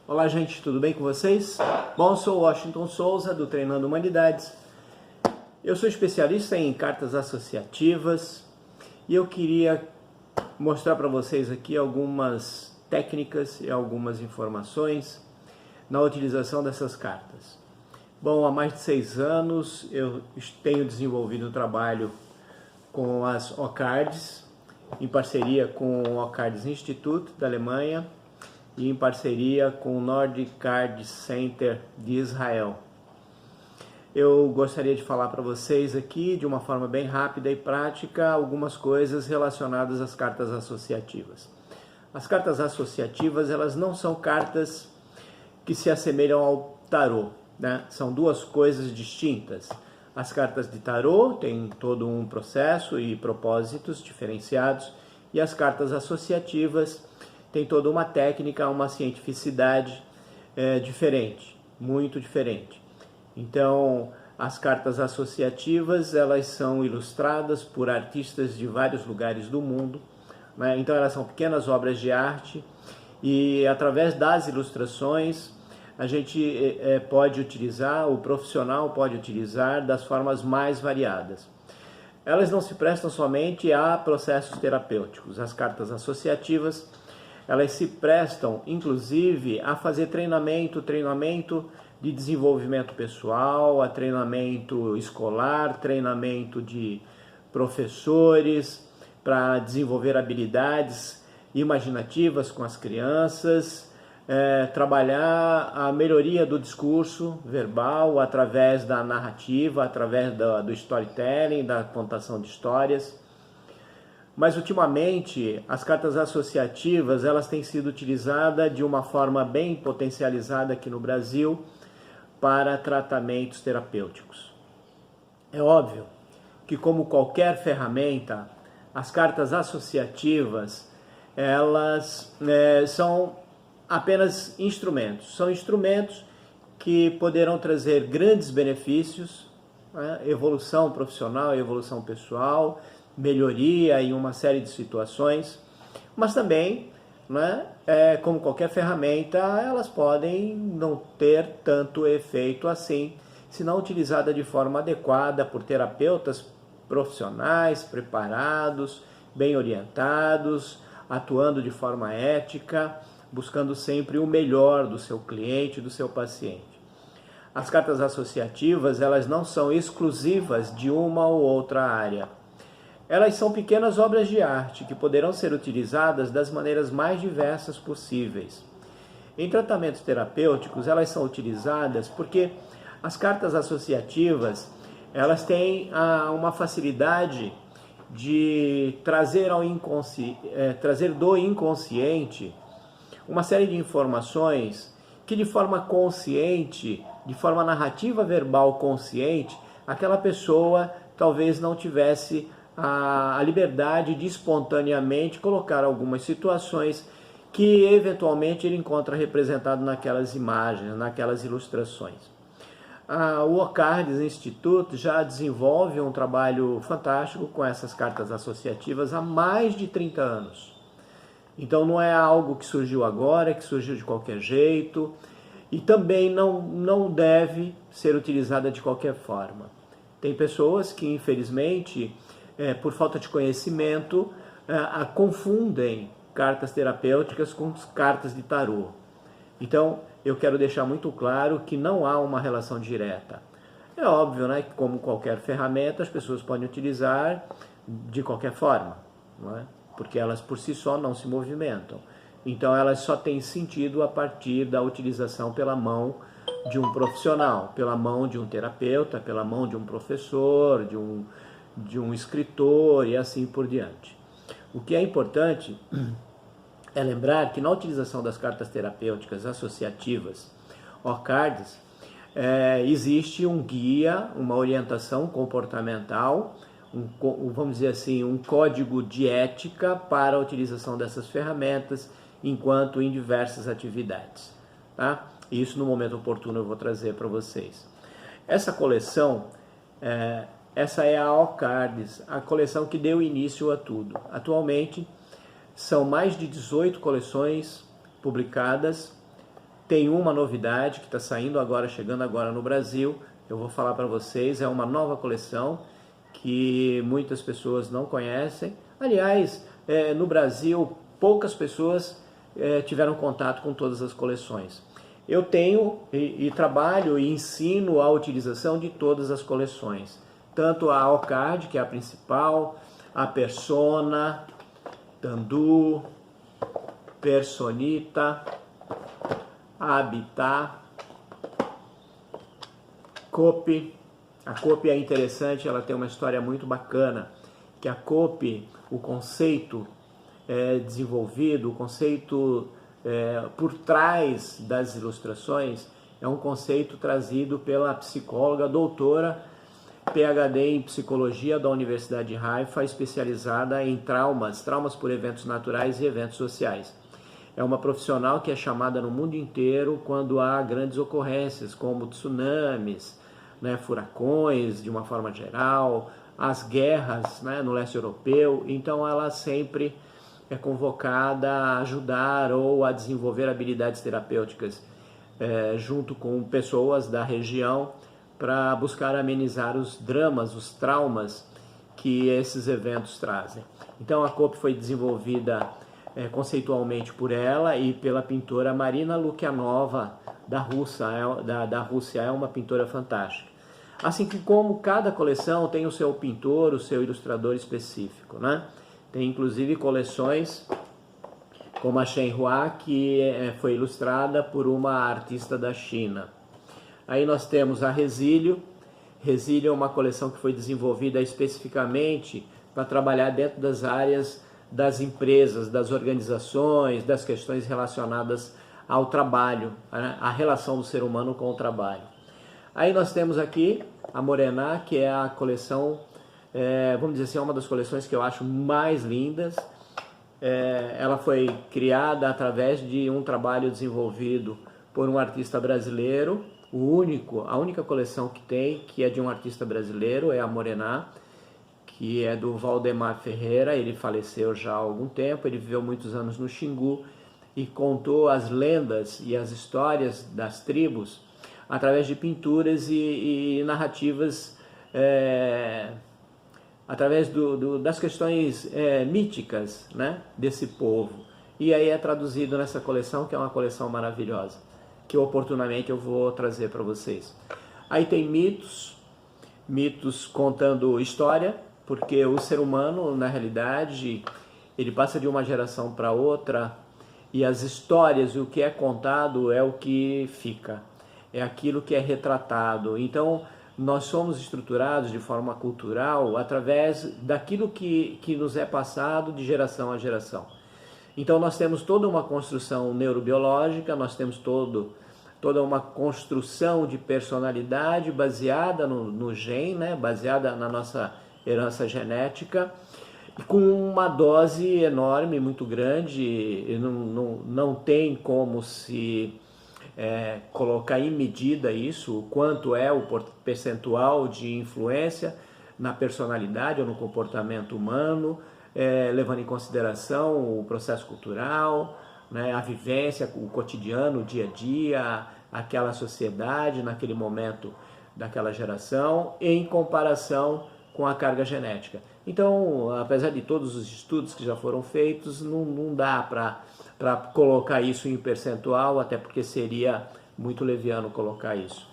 Olá gente, tudo bem com vocês? Bom, sou Washington Souza do Treinando Humanidades. Eu sou especialista em cartas associativas e eu queria mostrar para vocês aqui algumas técnicas e algumas informações na utilização dessas cartas. Bom, há mais de 6 anos eu tenho desenvolvido um trabalho com as OCARDs, em parceria com o OCARDs Institute da Alemanha e em parceria com o Nordic Card Center de Israel. Eu gostaria de falar para vocês aqui, de uma forma bem rápida e prática, algumas coisas relacionadas às cartas associativas. As cartas associativas, elas não são cartas que se assemelham ao tarô, né? São duas coisas distintas. As cartas de tarô têm todo um processo e propósitos diferenciados, e as cartas associativas têm toda uma técnica, uma cientificidade diferente, muito diferente. Então, as cartas associativas, elas são ilustradas por artistas de vários lugares do mundo, né? Então elas são pequenas obras de arte e através das ilustrações a gente pode utilizar, o profissional pode utilizar das formas mais variadas. Elas não se prestam somente a processos terapêuticos. As cartas associativas, elas se prestam, inclusive, a fazer treinamento de desenvolvimento pessoal, a treinamento escolar, treinamento de professores, para desenvolver habilidades imaginativas com as crianças, trabalhar a melhoria do discurso verbal através da narrativa, através do storytelling, da contação de histórias. Mas ultimamente as cartas associativas elas têm sido utilizadas de uma forma bem potencializada aqui no Brasil para tratamentos terapêuticos. É óbvio que, como qualquer ferramenta, as cartas associativas elas são apenas instrumentos. São instrumentos que poderão trazer grandes benefícios, né? Evolução profissional, evolução pessoal, melhoria em uma série de situações, mas também, né, como qualquer ferramenta, elas podem não ter tanto efeito assim, se não utilizada de forma adequada por terapeutas profissionais, preparados, bem orientados, atuando de forma ética, buscando sempre o melhor do seu cliente, do seu paciente. As cartas associativas, elas não são exclusivas de uma ou outra área. Elas são pequenas obras de arte que poderão ser utilizadas das maneiras mais diversas possíveis. Em tratamentos terapêuticos, elas são utilizadas porque as cartas associativas, elas têm uma facilidade de trazer trazer do inconsciente uma série de informações que de forma consciente, de forma narrativa verbal consciente, aquela pessoa talvez não tivesse a liberdade de espontaneamente colocar algumas situações que eventualmente ele encontra representado naquelas imagens, naquelas ilustrações. O OCARDs Institute já desenvolve um trabalho fantástico com essas cartas associativas há mais de 30 anos. Então não é algo que surgiu agora, que surgiu de qualquer jeito, e também não deve ser utilizada de qualquer forma. Tem pessoas que, infelizmente, por falta de conhecimento, confundem cartas terapêuticas com cartas de tarô. Então, eu quero deixar muito claro que não há uma relação direta. É óbvio, né, que como qualquer ferramenta, as pessoas podem utilizar de qualquer forma, não é? Porque elas por si só não se movimentam. Então elas só têm sentido a partir da utilização pela mão de um profissional, pela mão de um terapeuta, pela mão de um professor, de um escritor e assim por diante. O que é importante é lembrar que na utilização das cartas terapêuticas associativas, OCARDs, existe um guia, uma orientação comportamental, vamos dizer assim, um código de ética para a utilização dessas ferramentas enquanto em diversas atividades, tá? Isso no momento oportuno eu vou trazer para vocês. Essa coleção, essa é a OCARDs, a coleção que deu início a tudo. Atualmente são mais de 18 coleções publicadas Tem uma novidade que está saindo agora, chegando agora no Brasil, eu vou falar para vocês, é uma nova coleção que muitas pessoas não conhecem. Aliás, no Brasil, poucas pessoas tiveram contato com todas as coleções. Eu tenho e trabalho e ensino a utilização de todas as coleções. Tanto a Ocard, que é a principal, a Persona, Tandu, Personita, a Habitat, Cope. A Cope é interessante, ela tem uma história muito bacana, que a Cope, o conceito desenvolvido, o conceito por trás das ilustrações, é um conceito trazido pela psicóloga, doutora, PhD em psicologia da Universidade de Haifa, especializada em traumas por eventos naturais e eventos sociais. É uma profissional que é chamada no mundo inteiro quando há grandes ocorrências, como tsunamis, furacões, de uma forma geral, as guerras, no leste europeu. Então ela sempre é convocada a ajudar ou a desenvolver habilidades terapêuticas junto com pessoas da região para buscar amenizar os dramas, os traumas que esses eventos trazem. Então a Cope foi desenvolvida conceitualmente por ela e pela pintora Marina Lukianova da Rússia. É uma pintora fantástica. Assim que como cada coleção tem o seu pintor, o seu ilustrador específico, Tem inclusive coleções como a Shenhua, que foi ilustrada por uma artista da China. Aí nós temos a Resílio. Resílio é uma coleção que foi desenvolvida especificamente para trabalhar dentro das áreas das empresas, das organizações, das questões relacionadas ao trabalho, a relação do ser humano com o trabalho. Aí nós temos aqui a Morená, que é a coleção, vamos dizer assim, uma das coleções que eu acho mais lindas. Ela foi criada através de um trabalho desenvolvido por um artista brasileiro, a única coleção que tem, que é de um artista brasileiro, é a Morená, que é do Valdemar Ferreira. Ele faleceu já há algum tempo, ele viveu muitos anos no Xingu e contou as lendas e as histórias das tribos através de pinturas e narrativas, através das questões míticas, desse povo. E aí é traduzido nessa coleção, que é uma coleção maravilhosa, que oportunamente eu vou trazer para vocês. Aí tem mitos contando história, porque o ser humano, na realidade, ele passa de uma geração para outra e as histórias e o que é contado é o que fica, é aquilo que é retratado. Então, nós somos estruturados de forma cultural através daquilo que nos é passado de geração a geração. Então, nós temos toda uma construção neurobiológica, nós temos toda uma construção de personalidade baseada no gene, baseada na nossa herança genética, com uma dose enorme, muito grande. Não tem como se colocar em medida isso, o quanto é o percentual de influência na personalidade ou no comportamento humano, levando em consideração o processo cultural, a vivência, o cotidiano, o dia a dia, aquela sociedade naquele momento daquela geração, em comparação com a carga genética. Então, apesar de todos os estudos que já foram feitos, não dá para colocar isso em percentual, até porque seria muito leviano colocar isso.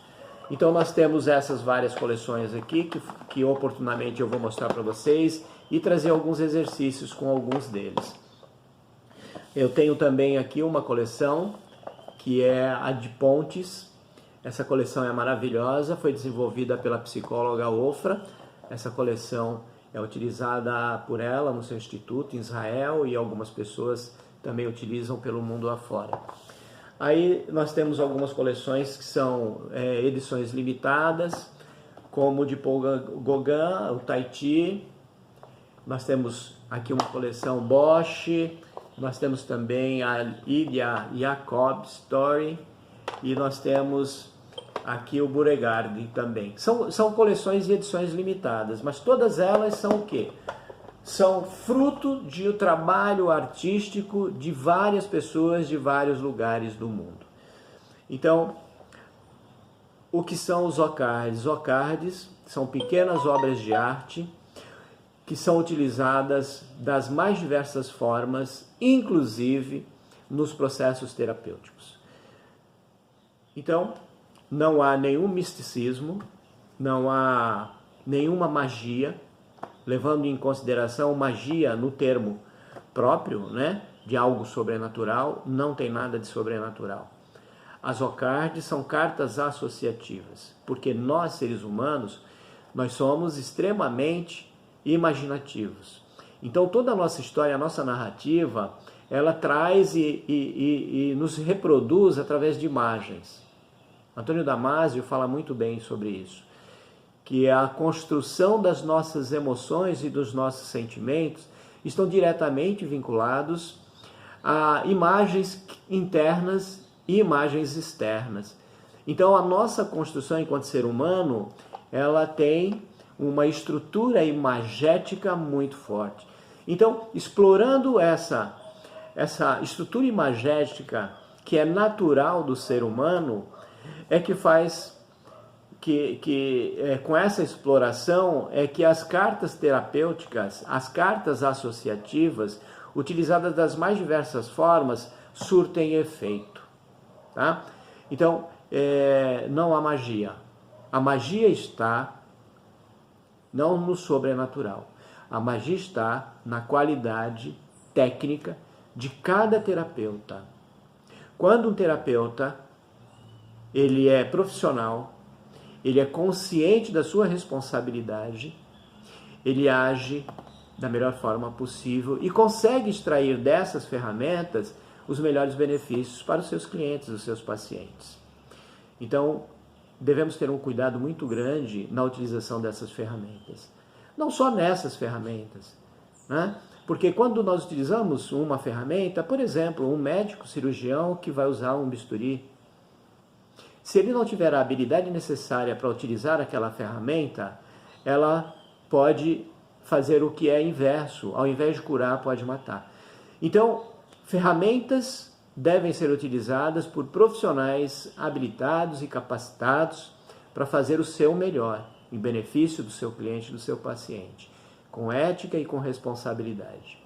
Então nós temos essas várias coleções aqui, que oportunamente eu vou mostrar para vocês e trazer alguns exercícios com alguns deles. Eu tenho também aqui uma coleção que é a de Pontes. Essa coleção é maravilhosa, foi desenvolvida pela psicóloga Ofra. Essa coleção é utilizada por ela no seu instituto em Israel e algumas pessoas também utilizam pelo mundo afora. Aí nós temos algumas coleções que são edições limitadas, como o de Paul Gauguin, o Tahiti. Nós temos aqui uma coleção Bosch, nós temos também a Ilha Jacob Story e nós temos aqui o Beauregard também. São coleções e edições limitadas, mas todas elas são o quê? São fruto de um trabalho artístico de várias pessoas de vários lugares do mundo. Então, o que são os ocardes? Ocardes são pequenas obras de arte que são utilizadas das mais diversas formas, inclusive nos processos terapêuticos. Então, não há nenhum misticismo, não há nenhuma magia, levando em consideração magia no termo próprio, né, de algo sobrenatural, não tem nada de sobrenatural. As ocardes são cartas associativas, porque nós, seres humanos, nós somos extremamente imaginativos. Então toda a nossa história, a nossa narrativa, ela traz e nos reproduz através de imagens. Antônio Damasio fala muito bem sobre isso, que a construção das nossas emoções e dos nossos sentimentos estão diretamente vinculados a imagens internas e imagens externas. Então a nossa construção enquanto ser humano, ela tem uma estrutura imagética muito forte. Então, explorando essa estrutura imagética que é natural do ser humano, é que faz com essa exploração é que as cartas terapêuticas, as cartas associativas, utilizadas das mais diversas formas, surtem efeito. Tá? Então, não há magia. A magia está não no sobrenatural. A magia está na qualidade técnica de cada terapeuta. Quando um terapeuta ele é profissional, ele é consciente da sua responsabilidade, ele age da melhor forma possível e consegue extrair dessas ferramentas os melhores benefícios para os seus clientes, os seus pacientes. Então, devemos ter um cuidado muito grande na utilização dessas ferramentas. Não só nessas ferramentas, né? Porque quando nós utilizamos uma ferramenta, por exemplo, um médico cirurgião que vai usar um bisturi, se ele não tiver a habilidade necessária para utilizar aquela ferramenta, ela pode fazer o que é inverso. Ao invés de curar, pode matar. Então, ferramentas devem ser utilizadas por profissionais habilitados e capacitados para fazer o seu melhor, em benefício do seu cliente, do seu paciente, com ética e com responsabilidade.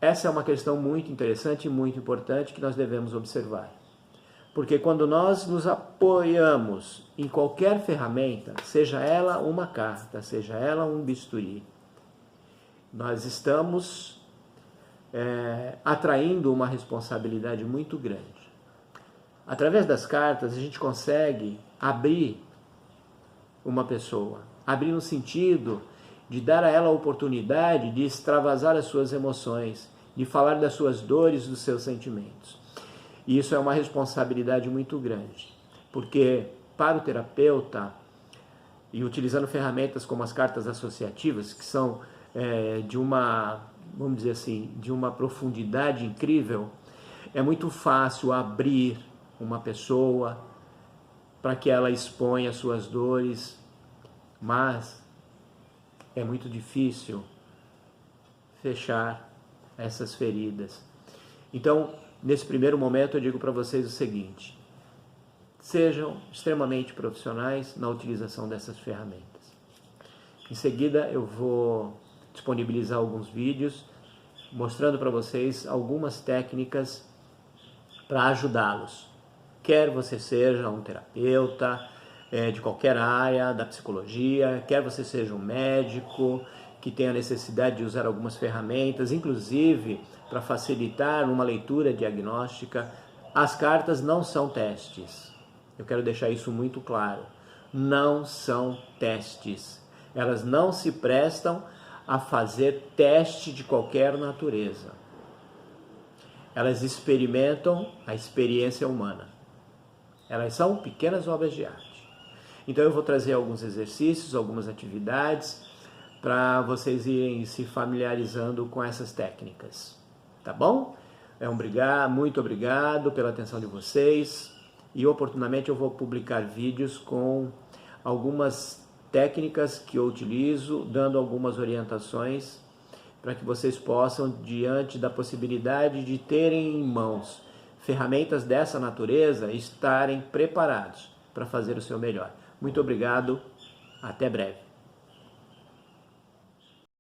Essa é uma questão muito interessante e muito importante que nós devemos observar. Porque quando nós nos apoiamos em qualquer ferramenta, seja ela uma carta, seja ela um bisturi, nós estamos atraindo uma responsabilidade muito grande. Através das cartas, a gente consegue abrir uma pessoa, abrir no sentido de dar a ela a oportunidade de extravasar as suas emoções, de falar das suas dores, dos seus sentimentos. E isso é uma responsabilidade muito grande, porque para o terapeuta, e utilizando ferramentas como as cartas associativas, que são de uma, vamos dizer assim, de uma profundidade incrível, é muito fácil abrir uma pessoa para que ela exponha suas dores, mas é muito difícil fechar essas feridas. Então, nesse primeiro momento, eu digo para vocês o seguinte: sejam extremamente profissionais na utilização dessas ferramentas. Em seguida, eu vou disponibilizar alguns vídeos mostrando para vocês algumas técnicas para ajudá-los. Quer você seja um terapeuta de qualquer área da psicologia, quer você seja um médico que tenha necessidade de usar algumas ferramentas, inclusive para facilitar uma leitura diagnóstica, as cartas não são testes. Eu quero deixar isso muito claro. Não são testes. Elas não se prestam a fazer teste de qualquer natureza. Elas experimentam a experiência humana. Elas são pequenas obras de arte. Então eu vou trazer alguns exercícios, algumas atividades para vocês irem se familiarizando com essas técnicas. Tá bom? Muito obrigado pela atenção de vocês e oportunamente eu vou publicar vídeos com algumas técnicas que eu utilizo, dando algumas orientações para que vocês possam, diante da possibilidade de terem em mãos ferramentas dessa natureza, estarem preparados para fazer o seu melhor. Muito obrigado, até breve.